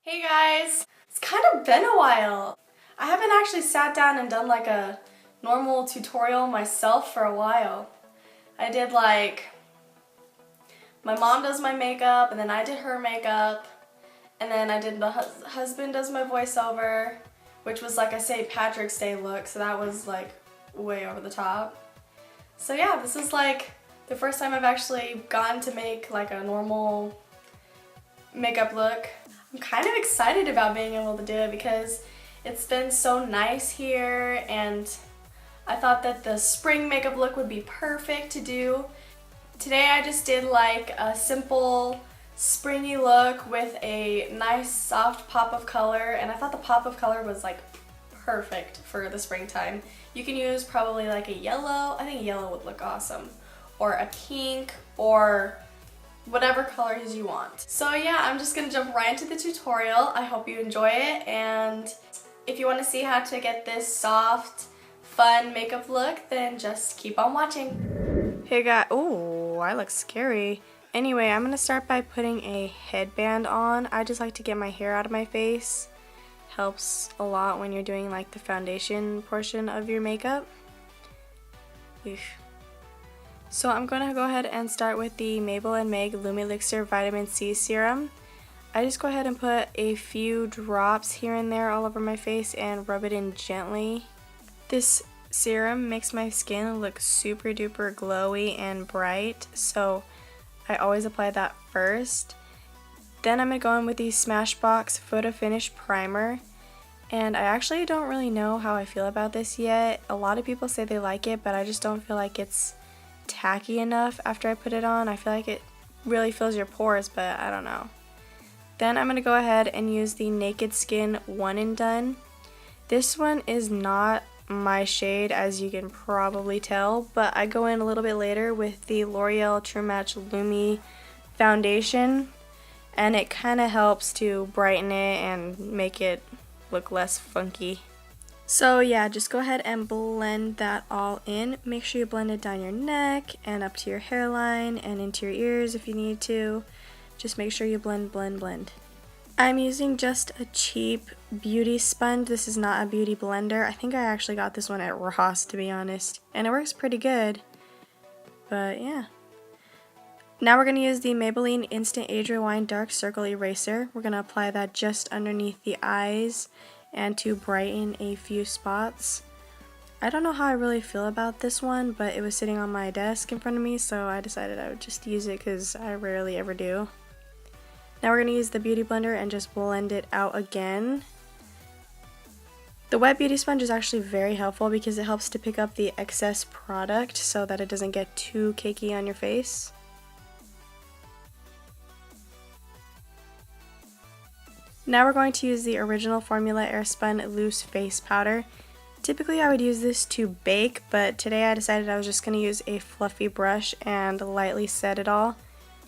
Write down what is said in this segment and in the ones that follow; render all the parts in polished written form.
Hey guys! It's kind of been a while. I haven't actually sat down and done like a normal tutorial myself for a while. I did my mom does my makeup, and then I did her makeup, and then I did the husband does my voiceover, which was like a St. Patrick's Day look, so that was like way over the top. So yeah, this is like the first time I've actually gotten to make like a normal makeup look. I'm kind of excited about being able to do it because it's been so nice here, and I thought that the spring makeup look would be perfect to do. Today I just did like a simple springy look with a nice soft pop of color, and I thought the pop of color was like perfect for the springtime. You can use probably like a yellow. I think yellow would look awesome, or a pink, or whatever colors you want. So yeah, I'm just gonna jump right into the tutorial. I hope you enjoy it, and if you want to see how to get this soft, fun makeup look, then just keep on watching. Hey guys, oh, I look scary. Anyway, I'm gonna start by putting a headband on. I just like to get my hair out of my face. Helps a lot when you're doing like the foundation portion of your makeup. Oof. So I'm going to go ahead and start with the Mabel and Meg Lumilixer Vitamin C Serum. I just go ahead and put a few drops here and there all over my face and rub it in gently. This serum makes my skin look super duper glowy and bright, so I always apply that first. Then I'm going to go in with the Smashbox Photo Finish Primer. And I actually don't really know how I feel about this yet. A lot of people say they like it, but I just don't feel like it's tacky enough after I put it on. I feel like it really fills your pores, but I don't know. Then I'm going to go ahead and use the Naked Skin One and Done. This one is not my shade, as you can probably tell, but I go in a little bit later with the L'Oreal True Match Lumi Foundation, and it kind of helps to brighten it and make it look less funky. So yeah, just go ahead and blend that all in. Make sure you blend it down your neck and up to your hairline and into your ears if you need to. Just make sure you blend, blend, blend. I'm using just a cheap beauty sponge. This is not a beauty blender. I think I actually got this one at Ross, to be honest. And it works pretty good. But yeah. Now we're going to use the Maybelline Instant Age Rewind Dark Circle Eraser. We're going to apply that just underneath the eyes and to brighten a few spots. I don't know how I really feel about this one, but it was sitting on my desk in front of me, so I decided I would just use it because I rarely ever do. Now we're going to use the Beauty Blender and just blend it out again. The wet beauty sponge is actually very helpful because it helps to pick up the excess product so that it doesn't get too cakey on your face. Now we're going to use the Original Formula Airspun Loose Face Powder. Typically I would use this to bake, but today I decided I was just going to use a fluffy brush and lightly set it all.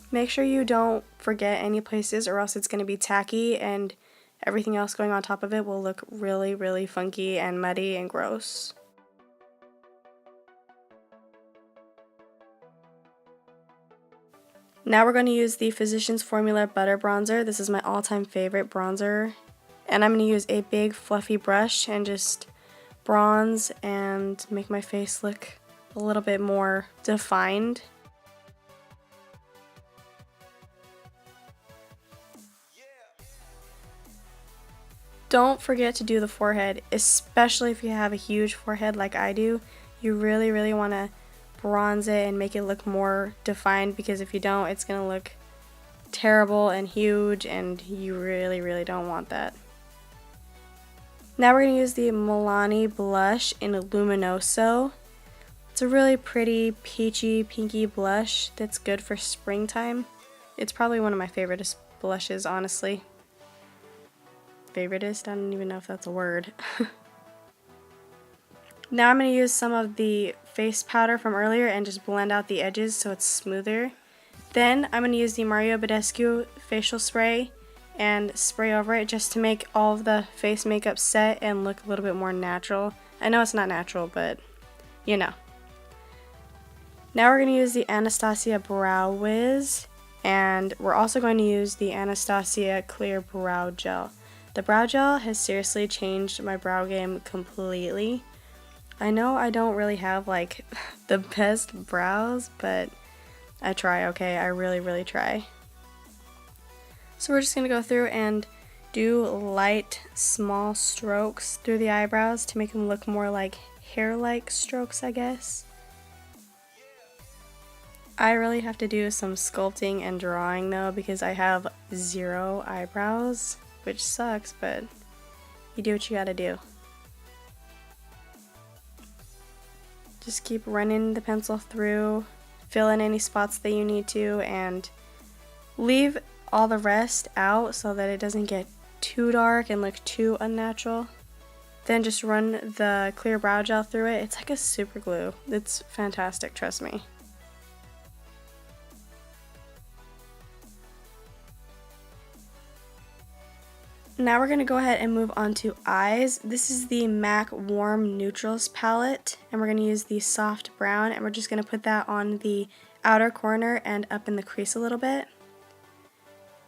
Make sure you don't forget any places, or else it's going to be tacky and everything else going on top of it will look really, really funky and muddy and gross. Now we're going to use the Physicians Formula Butter Bronzer. This is my all-time favorite bronzer. And I'm going to use a big fluffy brush and just bronze and make my face look a little bit more defined. Don't forget to do the forehead, especially if you have a huge forehead like I do. You really, really want to bronze it and make it look more defined, because if you don't, it's going to look terrible and huge, and you really, really don't want that. Now we're going to use the Milani blush in Luminoso. It's a really pretty peachy pinky blush that's good for springtime. It's probably one of my favorite blushes, honestly. Favoritist? I don't even know if that's a word. Now I'm going to use some of the face powder from earlier and just blend out the edges so it's smoother. Then I'm going to use the Mario Badescu facial spray and spray over it just to make all of the face makeup set and look a little bit more natural. I know it's not natural, but you know. Now we're going to use the Anastasia Brow Wiz And we're also going to use the Anastasia Clear Brow Gel. The brow gel has seriously changed my brow game completely. I know I don't really have like the best brows, but I try, okay? I really, really try. So we're just going to go through and do light, small strokes through the eyebrows to make them look more like hair-like strokes, I guess. I really have to do some sculpting and drawing though because I have 0 eyebrows, which sucks, but you do what you gotta do. Just keep running the pencil through, fill in any spots that you need to, and leave all the rest out so that it doesn't get too dark and look too unnatural. Then just run the clear brow gel through it. It's like a super glue. It's fantastic, trust me. Now we're going to go ahead and move on to eyes. This is the MAC Warm Neutrals palette, and we're going to use the soft brown, and we're just going to put that on the outer corner and up in the crease a little bit.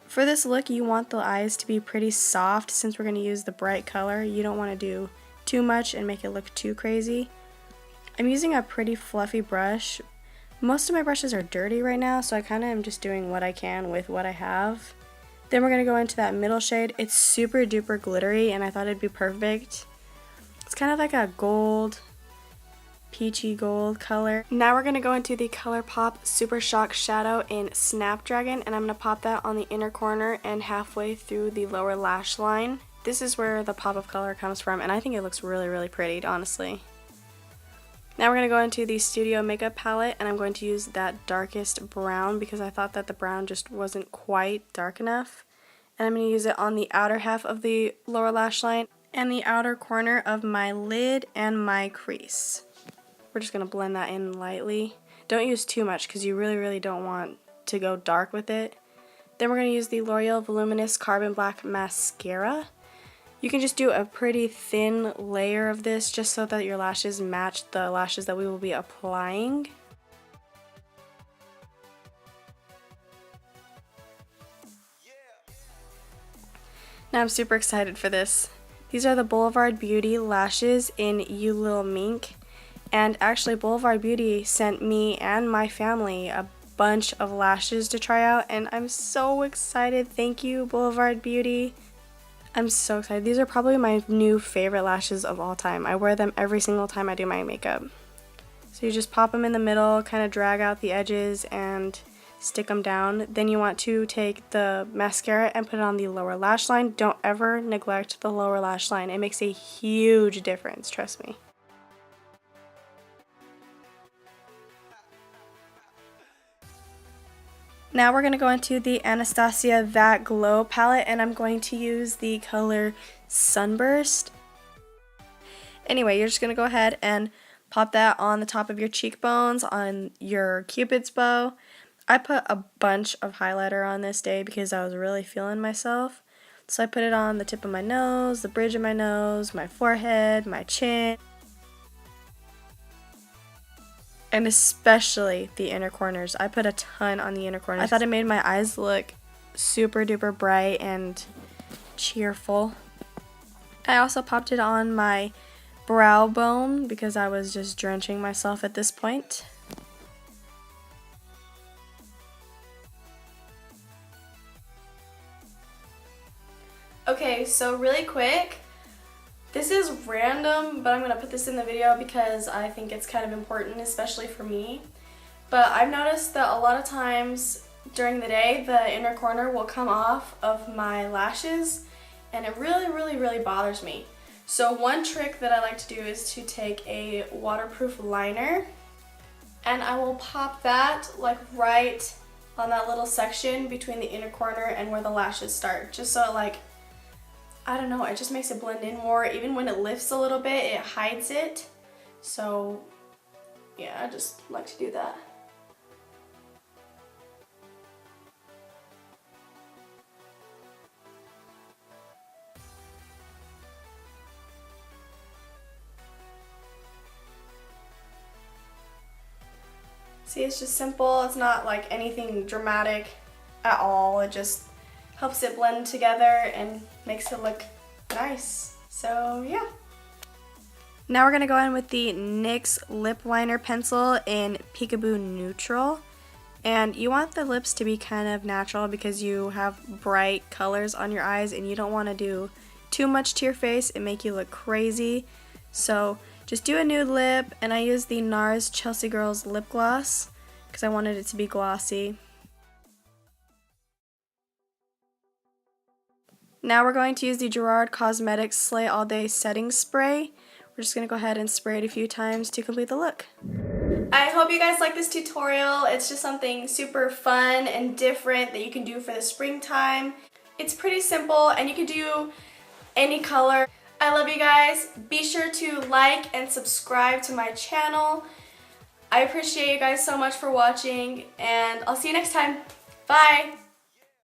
For this look, you want the eyes to be pretty soft since we're going to use the bright color. You don't want to do too much and make it look too crazy. I'm using a pretty fluffy brush. Most of my brushes are dirty right now, so I kind of am just doing what I can with what I have. Then we're going to go into that middle shade. It's super duper glittery and I thought it'd be perfect. It's kind of like a gold, peachy gold color. Now we're going to go into the ColourPop Super Shock Shadow in Snapdragon, and I'm going to pop that on the inner corner and halfway through the lower lash line. This is where the pop of color comes from, and I think it looks really, really pretty, honestly. Now we're going to go into the Studio Makeup palette, and I'm going to use that darkest brown because I thought that the brown just wasn't quite dark enough. And I'm going to use it on the outer half of the lower lash line and the outer corner of my lid and my crease. We're just going to blend that in lightly. Don't use too much because you really, really don't want to go dark with it. Then we're going to use the L'Oreal Voluminous Carbon Black Mascara. You can just do a pretty thin layer of this just so that your lashes match the lashes that we will be applying. Now I'm super excited for this. These are the Boulevard Beauty lashes in You Little Mink. And actually Boulevard Beauty sent me and my family a bunch of lashes to try out, and I'm so excited. Thank you, Boulevard Beauty. I'm so excited. These are probably my new favorite lashes of all time. I wear them every single time I do my makeup. So you just pop them in the middle, kind of drag out the edges and stick them down. Then you want to take the mascara and put it on the lower lash line. Don't ever neglect the lower lash line. It makes a huge difference, trust me. Now we're going to go into the Anastasia That Glow palette, and I'm going to use the color Sunburst. Anyway, you're just going to go ahead and pop that on the top of your cheekbones, on your Cupid's bow. I put a bunch of highlighter on this day because I was really feeling myself. So I put it on the tip of my nose, the bridge of my nose, my forehead, my chin, and especially the inner corners. I put a ton on the inner corners. I thought it made my eyes look super duper bright and cheerful. I also popped it on my brow bone because I was just drenching myself at this point. Okay, so really quick, this is random, but I'm going to put this in the video because I think it's kind of important, especially for me. But I've noticed that a lot of times during the day, the inner corner will come off of my lashes, and it really bothers me. So one trick that I like to do is to take a waterproof liner, and I will pop that like right on that little section between the inner corner and where the lashes start, just so it I don't know, it just makes it blend in more. Even when it lifts a little bit, it hides it. So yeah, I just like to do that. See, it's just simple. It's not like anything dramatic. at all. It just helps it blend together and makes it look nice. So yeah. Now we're going to go in with the NYX lip liner pencil in Peekaboo Neutral. And you want the lips to be kind of natural because you have bright colors on your eyes and you don't want to do too much to your face and make you look crazy. So just do a nude lip, and I use the NARS Chelsea Girls lip gloss because I wanted it to be glossy. Now we're going to use the Gerard Cosmetics Slay All Day Setting Spray. We're just going to go ahead and spray it a few times to complete the look. I hope you guys like this tutorial. It's just something super fun and different that you can do for the springtime. It's pretty simple and you can do any color. I love you guys. Be sure to like and subscribe to my channel. I appreciate you guys so much for watching, and I'll see you next time. Bye!